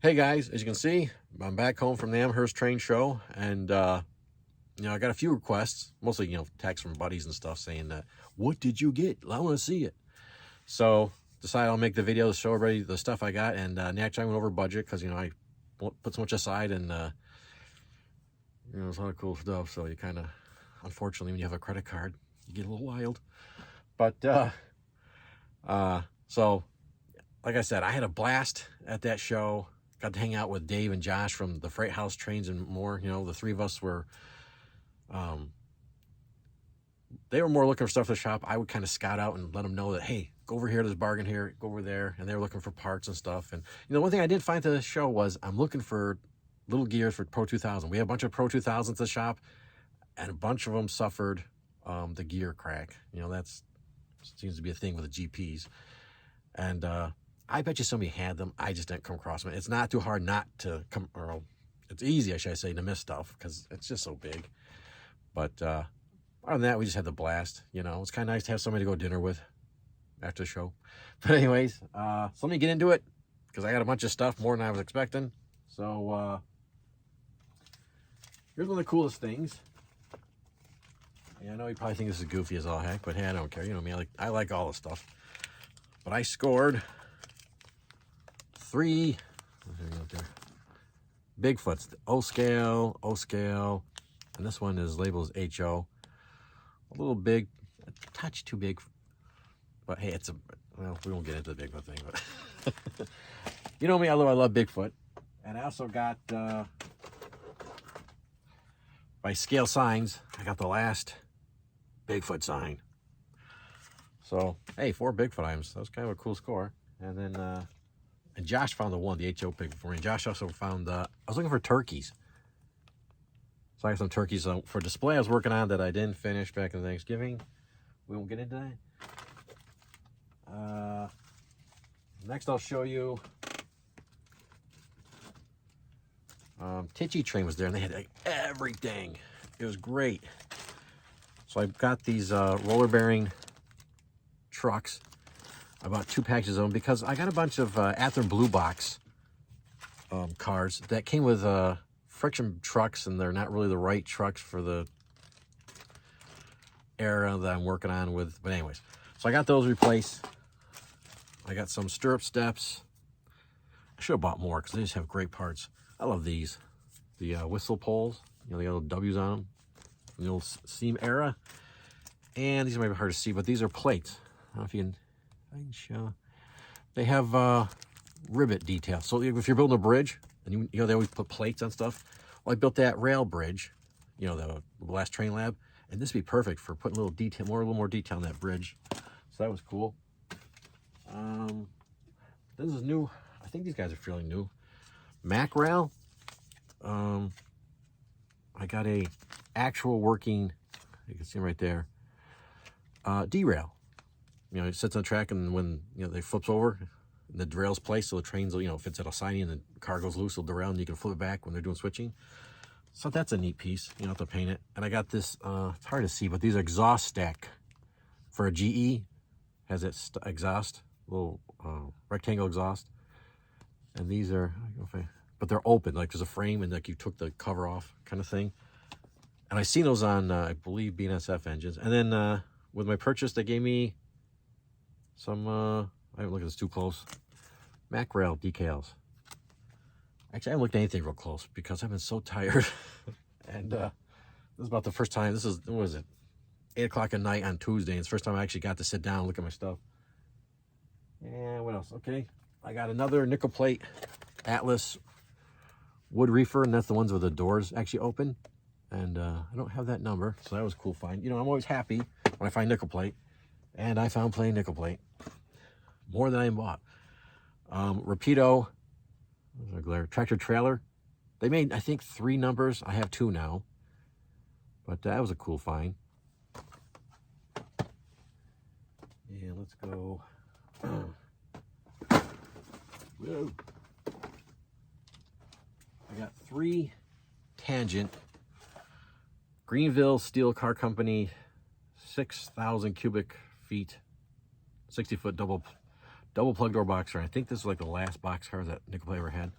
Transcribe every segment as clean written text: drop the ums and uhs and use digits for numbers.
Hey guys, as you can see, I'm back home from the Amherst train show, and I got a few requests, mostly texts from buddies and stuff saying that, what did you get? I want to see it. So decided I'll make the video to show everybody the stuff I got, and naturally I went over budget because I put so much aside, and it's a lot of cool stuff. So you kind of, unfortunately, when you have a credit card, you get a little wild. But so like I said, I had a blast at that show. Got to hang out with Dave and Josh from the Freight House Trains and More. The three of us were, they were more looking for stuff for the shop. I would kind of scout out and let them know that, hey, go over here, there's a bargain here, go over there. And they were looking for parts and stuff. And, one thing I did find to the show was I'm looking for little gears for Pro 2000. We have a bunch of Pro 2000s at the shop, and a bunch of them suffered the gear crack. That's seems to be a thing with the GPs. And, I bet you somebody had them. I just didn't come across them. It's not too hard not to come, or it's easy, I should say, to miss stuff because it's just so big. But other than that, we just had the blast. It's kind of nice to have somebody to go dinner with after the show. But anyways, so let me get into it because I got a bunch of stuff, more than I was expecting. So here's one of the coolest things. Yeah, I know you probably think this is goofy as all heck, but hey, I don't care. You know me, I like all the stuff. But I scored 3 Bigfoots, O scale, and this one is labeled as HO. A little big, a touch too big, but hey, well, we won't get into the Bigfoot thing, but you know me, I love Bigfoot. And I also got, by scale signs, I got the last Bigfoot sign. So, hey, 4 Bigfoot items. That was kind of a cool score. And then, and Josh found the HO pig for me. Josh also found, I was looking for turkeys. So I got some turkeys for display I was working on that I didn't finish back in Thanksgiving. We won't get into that. Next I'll show you, Titchy Train was there and they had everything. It was great. So I got these roller bearing trucks. I bought 2 packages of them because I got a bunch of Athearn Blue Box cars that came with friction trucks, and they're not really the right trucks for the era that I'm working on with. But anyways, so I got those replaced. I got some stirrup steps. I should have bought more because they just have great parts. I love these. The whistle poles, they got little W's on them. The old seam era. And these might be hard to see, but these are plates. I don't know if you can... I can show. They have rivet detail. So if you're building a bridge, and they always put plates on stuff. Well, I built that rail bridge, the last train lab, and this would be perfect for putting a little more detail on that bridge. So that was cool. This is new. I think these guys are fairly new. Mac rail. I got a actual working. You can see them right there. Derail. It sits on the track, and when they flips over, and the derail's placed, so the trains will, if it's at a siding and the car goes loose, it'll derail, and you can flip it back when they're doing switching. So that's a neat piece. You don't have to paint it. And I got this. It's hard to see, but these are exhaust stack for a GE. Has its exhaust, little rectangle exhaust, and these are, but they're open, like there's a frame, and like you took the cover off, kind of thing. And I seen those on, I believe, BNSF engines. And then with my purchase, they gave me some, I haven't looked at this too close, Mac rail decals. Actually, I haven't looked at anything real close because I've been so tired. And this is about the first time, what was it? 8 o'clock at night on Tuesday. And it's the first time I actually got to sit down and look at my stuff. And what else? Okay. I got another nickel plate Atlas wood reefer, and that's the ones with the doors actually open. And I don't have that number, so that was a cool find. I'm always happy when I find nickel plate. And I found plain nickel plate. More than I bought. Rapido, tractor trailer. They made, I think, 3 numbers. I have 2 now. But that was a cool find. Yeah, let's go. Whoa. I got 3 Tangent Greenville Steel Car Company 6,000 cubic feet 60-foot double plug door boxer. I think this is like the last box car that nickel plate ever had.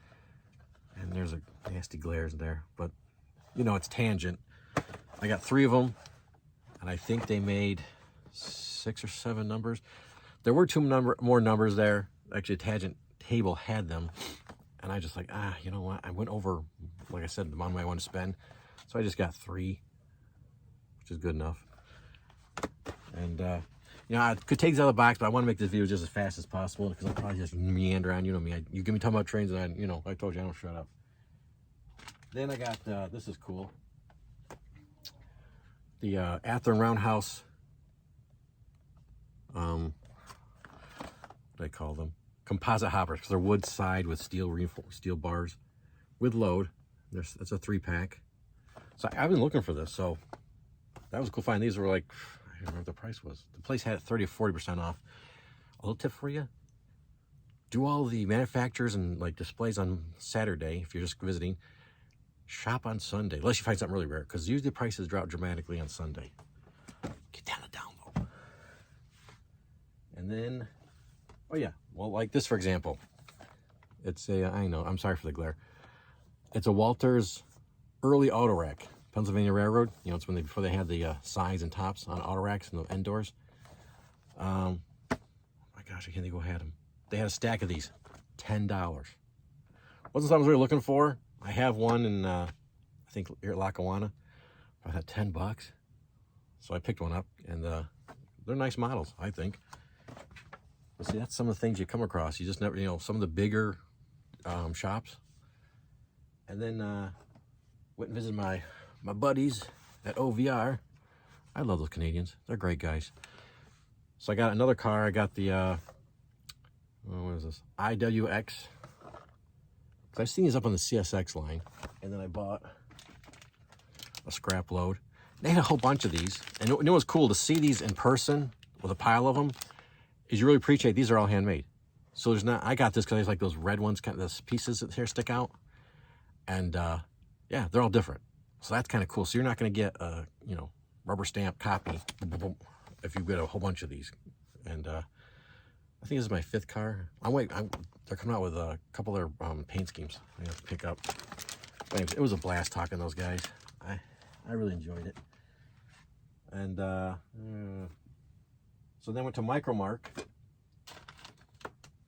And there's a nasty glares there, but you know, it's tangent. I got 3 of them, and I think they made 6 or 7 numbers. There were 2 more numbers there. Actually, a tangent table had them, and I just like, you know what? I went over, like I said, the amount I want to spend, so I just got 3, which is good enough. And you know, I could take these out of the box, but I want to make this video just as fast as possible because I'll probably just meander on. You know me, you give me talking about trains, and you know, I told you I don't shut up. Then I got this is cool. The Athearn Roundhouse. What do I call them? Composite hoppers, because they're wood side with steel bars with load. That's a 3-pack. So I've been looking for this, so that was a cool find. These were like, I don't remember what the price was. The place had it 30 or 40% off. A little tip for you: do all the manufacturers and like displays on Saturday if you're just visiting. Shop on Sunday, unless you find something really rare, because usually the prices drop dramatically on Sunday. Get down the down low. And then, oh yeah, well, like this for example, it's a, I know, I'm sorry for the glare. It's a Walters early auto rack, Pennsylvania Railroad. You know, it's when before they had the sides and tops on auto racks and the end doors. Oh my gosh, I can't think who had them. They had a stack of these, $10. Wasn't something I was really looking for. I have one in, I think here at Lackawanna. I had $10, so I picked one up, and they're nice models, I think. But see, that's some of the things you come across. You just never, you know, some of the bigger shops. And then went and visited my buddies at OVR. I love those Canadians. They're great guys. So I got another car. I got the, what is this? IWX. I've seen these up on the CSX line, and then I bought a scrap load. They had a whole bunch of these, and you know what's cool to see these in person with a pile of them is you really appreciate these are all handmade. So there's not. I got this because there's like those red ones, kind of those pieces that here stick out, and yeah, they're all different. So that's kind of cool. So you're not going to get a you know rubber stamp copy if you get a whole bunch of these, and I think this is my 5th car. They're coming out with a couple of their paint schemes I have to pick up. But anyways, it was a blast talking to those guys. I really enjoyed it. And so then I went to Micromark,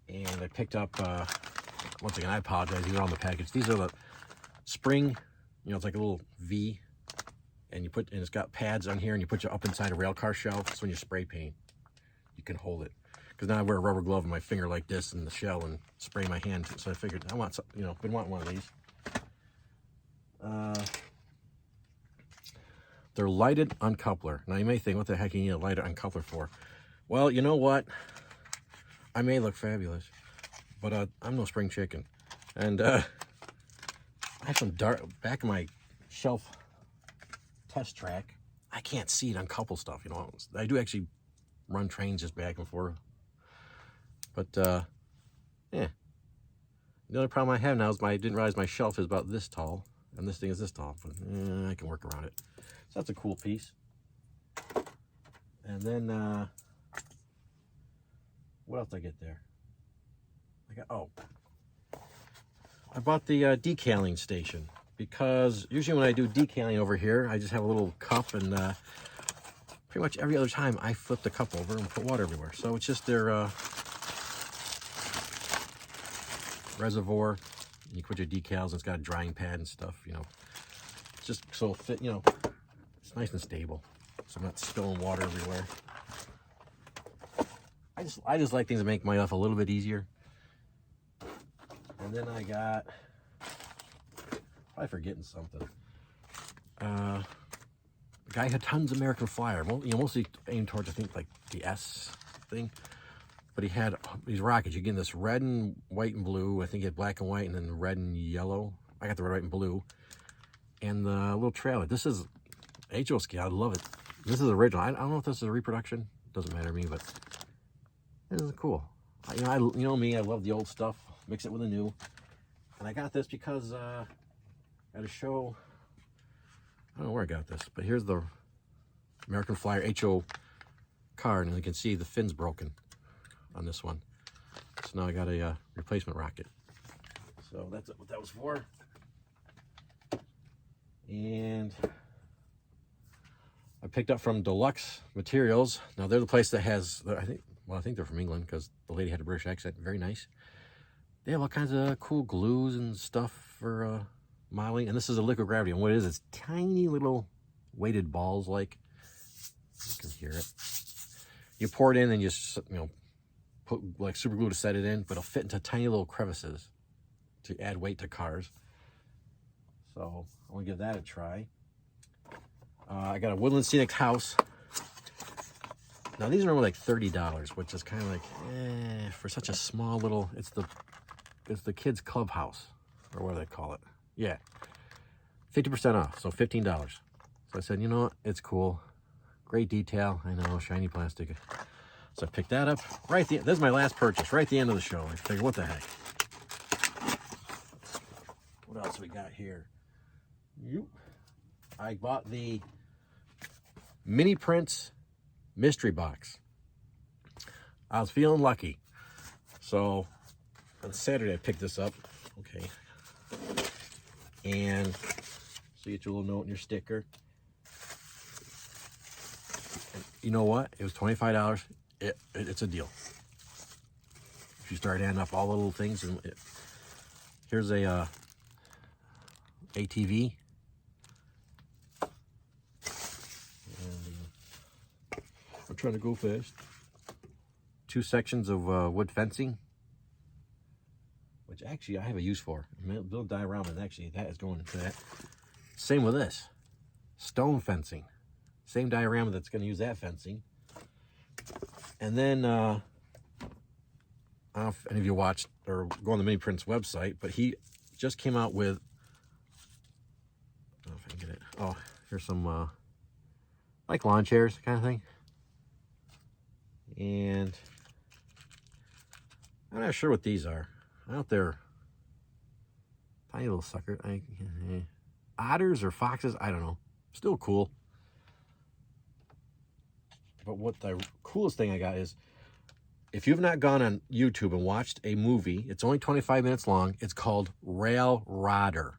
and I picked up, once again, I apologize, these are on the package. These are the spring, you know, it's like a little V, and it's got pads on here, and you put it up inside a rail car shelf, so when you spray paint, you can hold it. Because now I wear a rubber glove in my finger like this in the shell and spray my hand. So I figured I want some, you know, been wanting one of these. They're lighted uncoupler. Now you may think, what the heck you need a lighted uncoupler for? Well, you know what? I may look fabulous, but I'm no spring chicken. And I have some dark back of my shelf test track. I can't see it uncouple stuff, you know. I do actually run trains just back and forth. But, yeah. The only problem I have now is I didn't realize my shelf is about this tall, and this thing is this tall, but I can work around it. So that's a cool piece. And then, what else did I get there? I bought the decaling station, because usually when I do decaling over here, I just have a little cup, and pretty much every other time I flip the cup over and put water everywhere. So it's just their reservoir, and you put your decals, and it's got a drying pad and stuff, you know, just so it fit, you know, it's nice and stable, so I'm not spilling water everywhere. I just like things that make my life a little bit easier. And then I got, probably forgetting something. The guy had tons of American Flyer, you know, mostly aimed towards, I think, like the S thing. But he had these rockets. You get this red and white and blue. I think he had black and white, and then red and yellow. I got the red, white, and blue. And the little trailer. This is HO scale. I love it. This is original. I don't know if this is a reproduction. Doesn't matter to me, but this is cool. You know me. I love the old stuff. Mix it with the new. And I got this because at a show. I don't know where I got this, but here's the American Flyer HO card, and you can see the fin's broken on this one. So now I got a replacement rocket. So that's what that was for. And I picked up from Deluxe Materials. Now they're the place that has, I think they're from England because the lady had a British accent. Very nice. They have all kinds of cool glues and stuff for modeling. And this is a liquid gravity. And what it is, it's tiny little weighted balls like. You can hear it. You pour it in and you put like super glue to set it in, but it'll fit into tiny little crevices to add weight to cars. So I want to give that a try. I got a Woodland Scenic House. Now these are normally like $30, which is kind of like, for such a small little, it's the kids' clubhouse, or what do they call it? Yeah, 50% off, so $15. So I said, you know what, it's cool. Great detail, I know, shiny plastic. So I picked that up right at the end. This is my last purchase, right at the end of the show. I figured, what the heck? What else we got here? I bought the Mini Prints mystery box. I was feeling lucky. So on Saturday I picked this up. Okay. And so you get your little note and your sticker. And you know what? It was $25. It's a deal. If you start adding up all the little things, and here's a ATV. I'm trying to go fast. 2 sections of wood fencing, which actually I have a use for. Little diorama, and actually that is going into that. Same with this. Stone fencing. Same diorama that's going to use that fencing. And then, I don't know if any of you watched or go on the Mini Prints website, but he just came out with, I don't know if I can get it. Oh, here's some, like lawn chairs kind of thing. And I'm not sure what these are. Out there, tiny little sucker. Otters or foxes, I don't know. Still cool. But what the coolest thing I got is, if you've not gone on YouTube and watched a movie, it's only 25 minutes long. It's called Rail Rodder,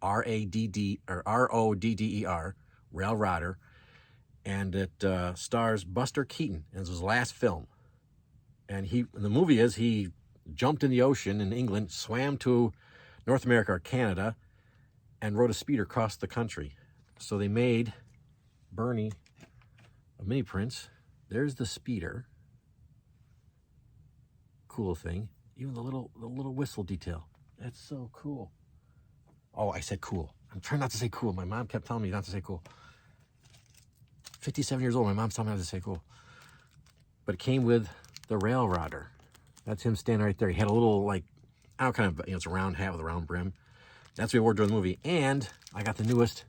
R-O-D-D-E-R, Rail Rodder. And it stars Buster Keaton. And it's his last film. And the movie is he jumped in the ocean in England, swam to North America or Canada, and rode a speeder across the country. So they made Bernie a Mini Prints. There's the speeder. Cool thing. Even the little whistle detail. That's so cool. Oh, I said cool. I'm trying not to say cool. My mom kept telling me not to say cool. 57 years old, my mom's telling me not to say cool. But it came with the Rail Rodder. That's him standing right there. He had a little, like, I don't know, kind of, it's a round hat with a round brim. That's what he wore during the movie. And I got the newest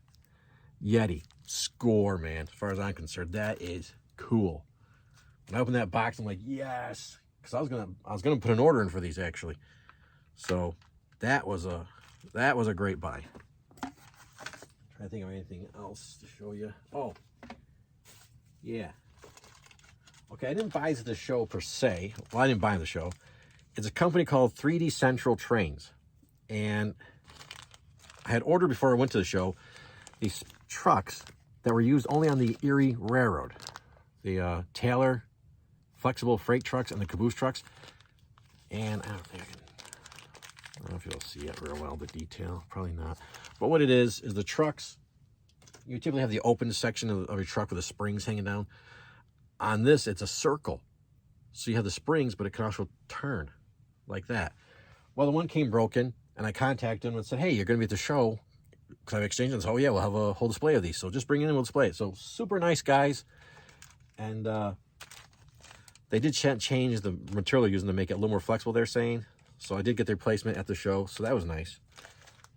Yeti. Score, man. As far as I'm concerned, that is cool. When I opened that box, I'm like, yes. Because I was gonna put an order in for these, actually. So that was a great buy. I'm trying to think of anything else to show you. Oh, yeah. Okay, I didn't buy the show per se. Well, I didn't buy the show. It's a company called 3D Central Trains. And I had ordered before I went to the show these trucks that were used only on the Erie Railroad. The Taylor flexible freight trucks and the caboose trucks. And I don't know if you'll see it real well, the detail. Probably not. But what it is the trucks, you typically have the open section of your truck with the springs hanging down. On this, it's a circle. So you have the springs, but it can also turn like that. Well, the one came broken, and I contacted them and said, hey, you're going to be at the show. Because I've exchanged them. So, oh, yeah, we'll have a whole display of these. So just bring it in and we'll display it. So super nice guys. And they did change the material they're using to make it a little more flexible, they're saying. So I did get their placement at the show. So that was nice.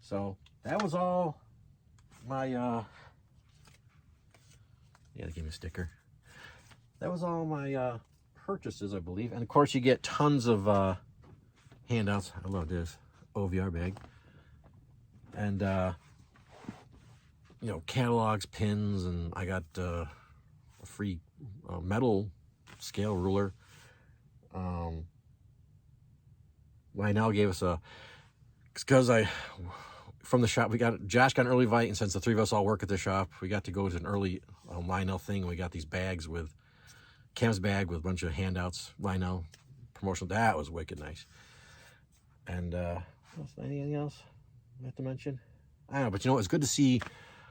So that was all my, yeah, they gave me a sticker. That was all my purchases, I believe. And of course, you get tons of handouts. I love this OVR bag. And, you know, catalogs, pins, and I got a free metal scale ruler. Now gave us a because from the shop, Josh got an early invite, and since the three of us all work at the shop, we got to go to an early Lionel thing. We got these bags with Cam's bag with a bunch of handouts, Lionel promotional. That was wicked nice. And anything else I have to mention? I don't know, but you know, it's good to see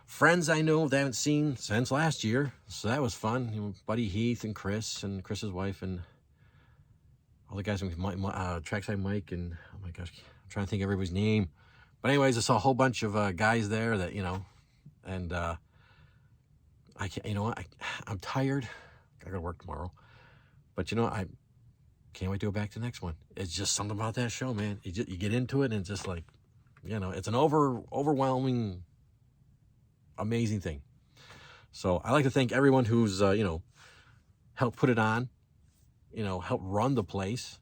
friends I know that I haven't seen since last year. So that was fun. You know, Buddy Heath and Chris's wife and all the guys from Trackside Mike and, oh my gosh, I'm trying to think of everybody's name. But anyways, I saw a whole bunch of guys there that, you know, and I can't, you know what, I'm tired. I gotta work tomorrow. But you know, I can't wait to go back to the next one. It's just something about that show, man. You get into it and it's just like, you know, it's an overwhelming, amazing thing. So I like to thank everyone who's, you know, helped put it on, you know, helped run the place,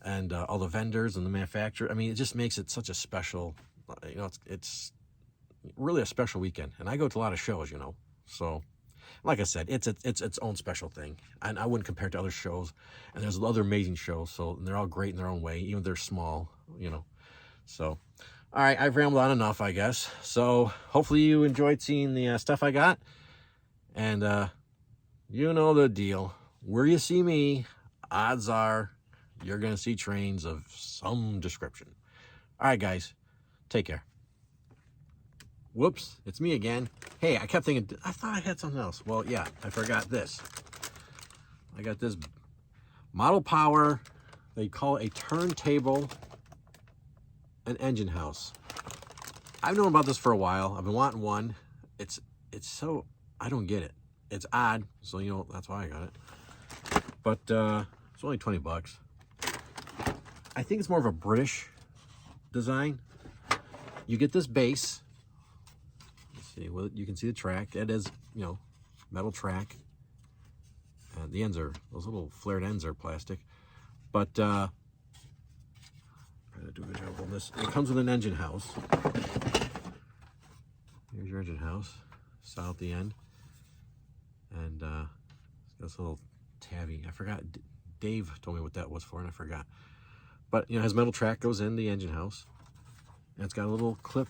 and all the vendors and the manufacturer. I mean, it just makes it such a special, you know, it's really a special weekend. And I go to a lot of shows, you know, so like I said, it's its own special thing. And I wouldn't compare it to other shows. And there's other amazing shows, so they're all great in their own way, even if they're small, you know. So, all right, I've rambled on enough, I guess. So hopefully you enjoyed seeing the stuff I got. And you know the deal. Where you see me, odds are you're going to see trains of some description. All right, guys, take care. Whoops, it's me again. Hey, I kept thinking, I thought I had something else. Well, yeah, I forgot this. I got this Model Power. They call it a turntable and engine house. I've known about this for a while. I've been wanting one. It's so, I don't get it. It's odd, so you know, that's why I got it. But it's only 20 bucks. I think it's more of a British design. You get this base. Let's see, well, you can see the track. It is, you know, metal track. The ends are, those little flared ends are plastic. But try to do a good job on this. It comes with an engine house. Here's your engine house. Saw at the end. And this little tabby. I forgot. Dave told me what that was for, and I forgot. But, you know, it has metal track, goes in the engine house. And it's got a little clip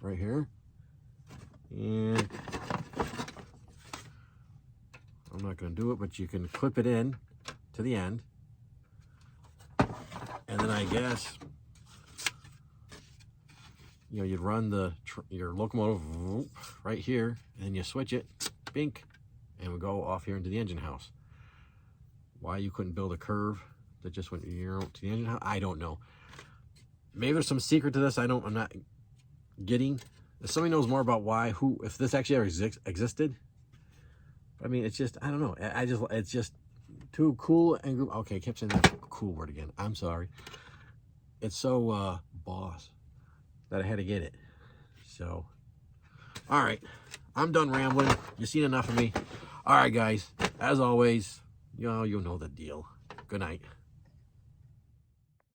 right here. And I'm not going to do it, but you can clip it in to the end. And then I guess, you know, you'd run your locomotive right here, and you switch it, bink, and we go off here into the engine house. Why you couldn't build a curve that just went, you know, to the engine house, I don't know. Maybe there's some secret to this I'm not getting. If somebody knows more about why, if this actually ever existed. I mean, it's just, I don't know. It's just too cool and, okay, I kept saying that cool word again. I'm sorry. It's so boss that I had to get it. So, all right. I'm done rambling. You've seen enough of me. All right, guys. As always, you know the deal. Good night.